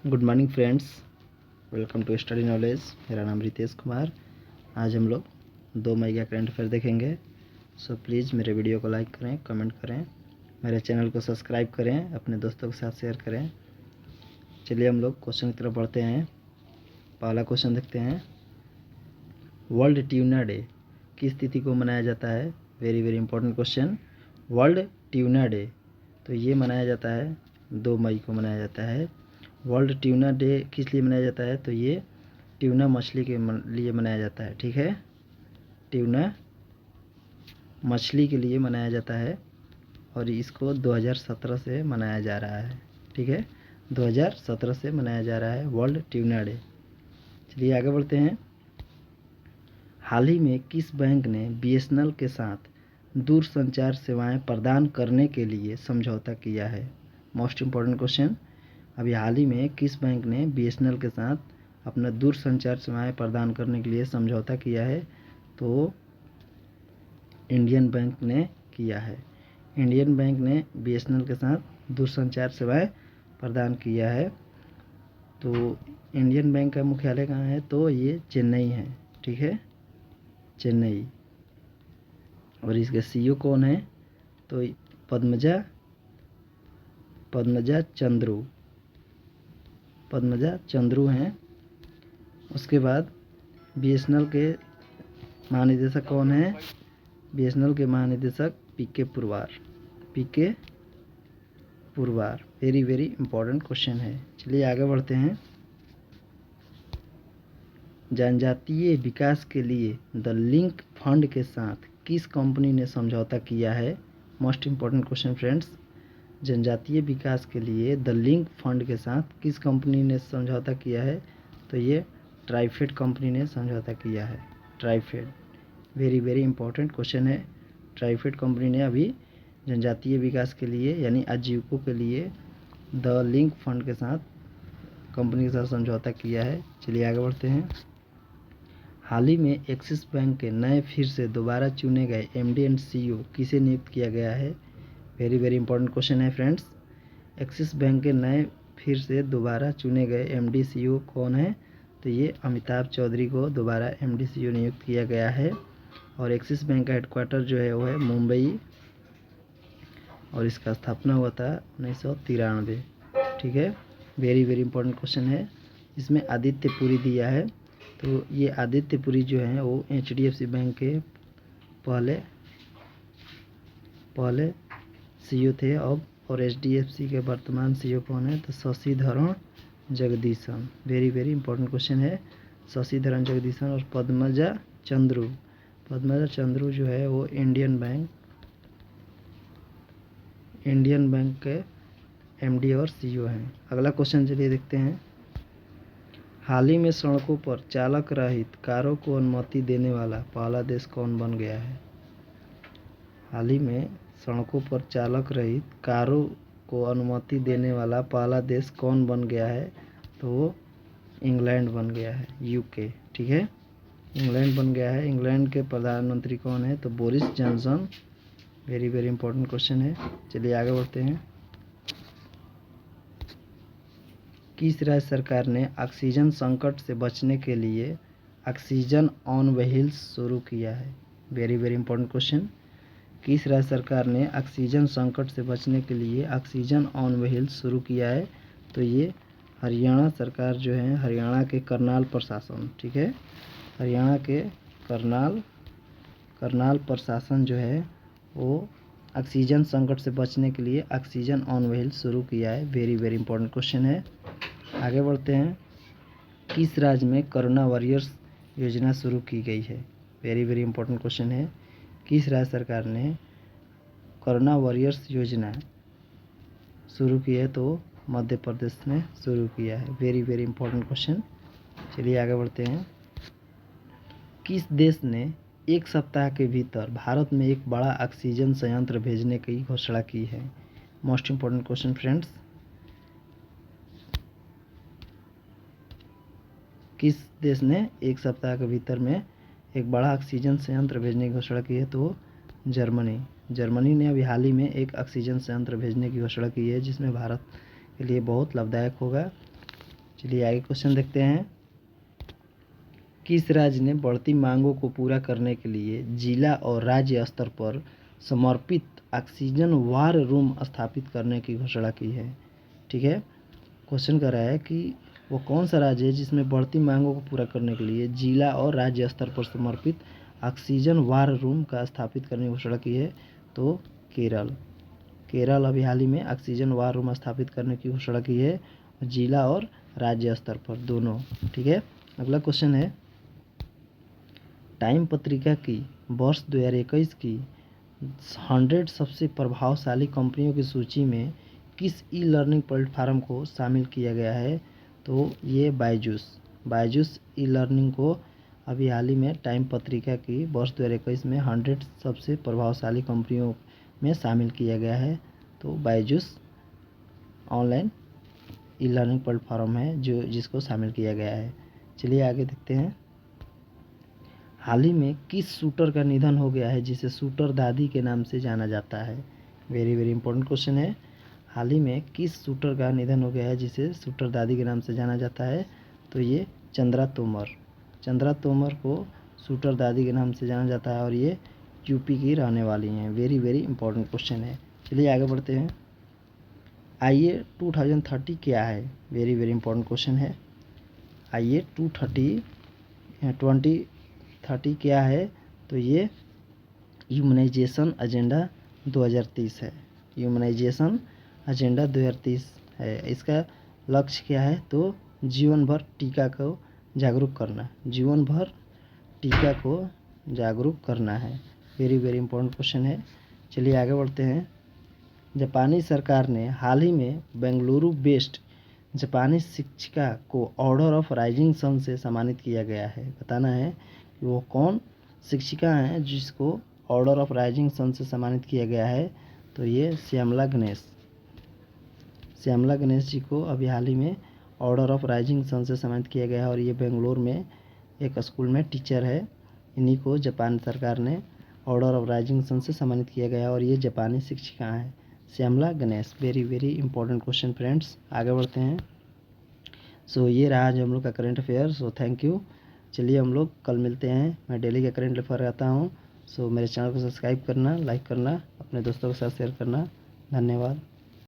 Good morning friends, welcome to study knowledge. मेरा नाम रितेश कुमार। आज हम लोग 2 मई का करंट अफेयर देखेंगे। सो प्लीज़ मेरे वीडियो को लाइक करें, कमेंट करें, मेरे चैनल को सब्सक्राइब करें, अपने दोस्तों के साथ शेयर करें। चलिए हम लोग क्वेश्चन की तरफ बढ़ते हैं। पहला क्वेश्चन देखते हैं। वर्ल्ड ट्यूना डे किस तिथि को मनाया जाता है? Very very important question. World tuna day तो ये मनाया जाता है 2 मई को मनाया जाता है। वर्ल्ड ट्यूना डे किस लिए मनाया जाता है? तो ये ट्यूना मछली के लिए मनाया जाता है। ठीक है, ट्यूना मछली के लिए मनाया जाता है और इसको 2017 से मनाया जा रहा है। ठीक है, 2017 से मनाया जा रहा है वर्ल्ड ट्यूना डे। चलिए आगे बढ़ते हैं। हाल ही में किस बैंक ने बीएसएनएल के साथ दूरसंचार सेवाएं प्रदान करने के लिए समझौता किया है? Most important question. अभी हाल ही में किस बैंक ने बीएसएनएल के साथ अपना दूरसंचार सेवाएं प्रदान करने के लिए समझौता किया है? तो इंडियन बैंक ने किया है। इंडियन बैंक ने बीएसएनएल के साथ दूरसंचार सेवाएं प्रदान किया है। तो इंडियन बैंक का मुख्यालय कहाँ है? तो ये चेन्नई है। ठीक है, चेन्नई। और इसके सीईओ कौन है? तो पद्मजा चंद्रू हैं। उसके बाद बीएसएनएल के महानिदेशक कौन है? बीएसएनएल के महानिदेशक PK Purwar. Very very important question है। चलिए आगे बढ़ते हैं। जनजातीय विकास के लिए द लिंक फंड के साथ किस कंपनी ने समझौता किया है? Most important question friends. जनजातीय विकास के लिए द लिंक फंड के साथ किस कंपनी ने समझौता किया है? तो ये ट्राइफेड कंपनी ने समझौता किया है। TRIFED, very very important question है। ट्राइफेड कंपनी ने अभी जनजातीय विकास के लिए यानी आजीविकों के लिए द लिंक फंड के साथ कंपनी के साथ समझौता किया है। चलिए आगे बढ़ते हैं। हाल ही में एक्सिस बैंक के नए फिर से दोबारा चुने गए एमडी एंड सीईओ किसे नियुक्त किया गया है? वेरी वेरी इंपॉर्टेंट क्वेश्चन है फ्रेंड्स। एक्सिस बैंक के नए फिर से दोबारा चुने गए एमडी सीईओ कौन है? तो ये अमिताभ चौधरी को दोबारा एमडी सीईओ नियुक्त किया गया है। और एक्सिस बैंक का हेडक्वार्टर जो है वो है मुंबई और इसका स्थापना हुआ था 1993। ठीक है, वेरी वेरी इंपॉर्टेंट क्वेश्चन है। इसमें आदित्य पुरी दिया है। तो ये आदित्य पुरी जो है वो एचडीएफसी बैंक के पहले सीईओ थे अब। और एचडीएफसी के वर्तमान सीईओ कौन है? तो Shashidharan Jagdishan. Very very important question है। शशिधरन जगदीशन और पद्मजा चंद्रू जो है वो इंडियन बैंक के एमडी और सीईओ हैं। अगला क्वेश्चन चलिए देखते हैं। हाल ही में सड़कों पर चालक रहित कारों को अनुमति देने वाला पहला देश कौन बन गया है? हाल ही में सड़कों पर चालक रहित कारों को अनुमति देने वाला पहला देश कौन बन गया है? तो वो इंग्लैंड बन गया है, यूके। ठीक है, इंग्लैंड बन गया है। इंग्लैंड के प्रधानमंत्री कौन है? तो Boris Johnson. Very very important question है। चलिए आगे बढ़ते हैं। किस राज्य सरकार ने ऑक्सीजन संकट से बचने के लिए ऑक्सीजन ऑन व्हील्स शुरू किया है? Very very important question. किस राज्य सरकार ने ऑक्सीजन संकट से बचने के लिए ऑक्सीजन ऑन व्हील्स शुरू किया है? तो ये हरियाणा सरकार जो है, हरियाणा के करनाल प्रशासन। ठीक है, हरियाणा के करनाल प्रशासन जो है वो ऑक्सीजन संकट से बचने के लिए ऑक्सीजन ऑन व्हील्स शुरू किया है। वेरी वेरी इंपॉर्टेंट क्वेश्चन है। आगे बढ़ते हैं। किस राज्य में कोरोना वॉरियर्स योजना शुरू की गई है? वेरी वेरी इंपॉर्टेंट क्वेश्चन है। किस राज्य सरकार ने कोरोना वॉरियर्स योजना शुरू की है? तो मध्य प्रदेश ने शुरू किया है। Very very important question. चलिए आगे बढ़ते हैं। किस देश ने एक सप्ताह के भीतर भारत में एक बड़ा ऑक्सीजन संयंत्र भेजने की घोषणा की है? Most important question friends. किस देश ने एक सप्ताह के भीतर में एक बड़ा ऑक्सीजन संयंत्र भेजने की घोषणा की है? तो जर्मनी ने अभी हाल ही में एक ऑक्सीजन संयंत्र भेजने की घोषणा की है जिसमें भारत के लिए बहुत लाभदायक होगा। चलिए आगे क्वेश्चन देखते हैं। किस राज्य ने बढ़ती मांगों को पूरा करने के लिए जिला और राज्य स्तर पर समर्पित ऑक्सीजन वार रूम स्थापित करने की घोषणा की है? ठीक है, क्वेश्चन कर रहा है कि वो कौन सा राज्य है जिसमें बढ़ती मांगों को पूरा करने के लिए जिला और राज्य स्तर पर समर्पित ऑक्सीजन वार रूम का स्थापित करने की घोषणा की है? तो केरल। केरल अभी हाल ही में ऑक्सीजन वार रूम स्थापित करने की घोषणा की है, जिला और राज्य स्तर पर दोनों। ठीक है, अगला क्वेश्चन है, टाइम पत्रिका की वर्ष 2021 की 100 सबसे प्रभावशाली कंपनियों की सूची में किस ई लर्निंग प्लेटफार्म को शामिल किया गया है? तो ये बायजूस ई लर्निंग को अभी हाल ही में टाइम पत्रिका की वर्ष 2021 में 100 सबसे प्रभावशाली कंपनियों में शामिल किया गया है। तो Byju's online e learning platform है जो जिसको शामिल किया गया है। चलिए आगे देखते हैं। हाल ही में किस शूटर का निधन हो गया है जिसे शूटर दादी के नाम से जाना जाता है? वेरी वेरी इंपॉर्टेंट क्वेश्चन है। हाल ही में किस शूटर का निधन हो गया है जिसे शूटर दादी के नाम से जाना जाता है? तो ये चंद्रा तोमर को शूटर दादी के नाम से जाना जाता है और ये यूपी की रहने वाली हैं। वेरी वेरी इंपॉर्टेंट क्वेश्चन है। चलिए आगे बढ़ते हैं। IA 2030 क्या है? वेरी वेरी इंपॉर्टेंट क्वेश्चन है। IA 2030 क्या है? तो ये ह्यूमनाइजेशन एजेंडा 2030 है। ह्यूमनाइजेशन एजेंडा 2030 है। इसका लक्ष्य क्या है? तो जीवन भर टीका को जागरूक करना है। वेरी वेरी इंपॉर्टेंट क्वेश्चन है। चलिए आगे बढ़ते हैं। जापानी सरकार ने हाल ही में बेंगलुरु बेस्ड जापानी शिक्षिका को ऑर्डर ऑफ राइजिंग सन से सम्मानित किया गया है। बताना है कि वो कौन शिक्षिका हैं जिसको ऑर्डर ऑफ राइजिंग सन से सम्मानित किया गया है? तो ये श्यामला गणेश जी को अभी हाल ही में ऑर्डर ऑफ राइजिंग सन से सम्मानित किया गया है और ये बेंगलुरु में एक स्कूल में टीचर है। इन्हीं को जापान सरकार ने ऑर्डर ऑफ राइजिंग सन से सम्मानित किया गया है और ये जापानी शिक्षिका हैं, Shyamala Ganesh. Very very important question friends. आगे बढ़ते हैं। सो ये रहा आज हम लोग का current affair. So thank you. चलिए हम लोग कल मिलते हैं। मैं डेली का करंट अफेयर आता हूँ। सो मेरे चैनल को सब्सक्राइब करना, लाइक करना, अपने दोस्तों के साथ शेयर करना। धन्यवाद।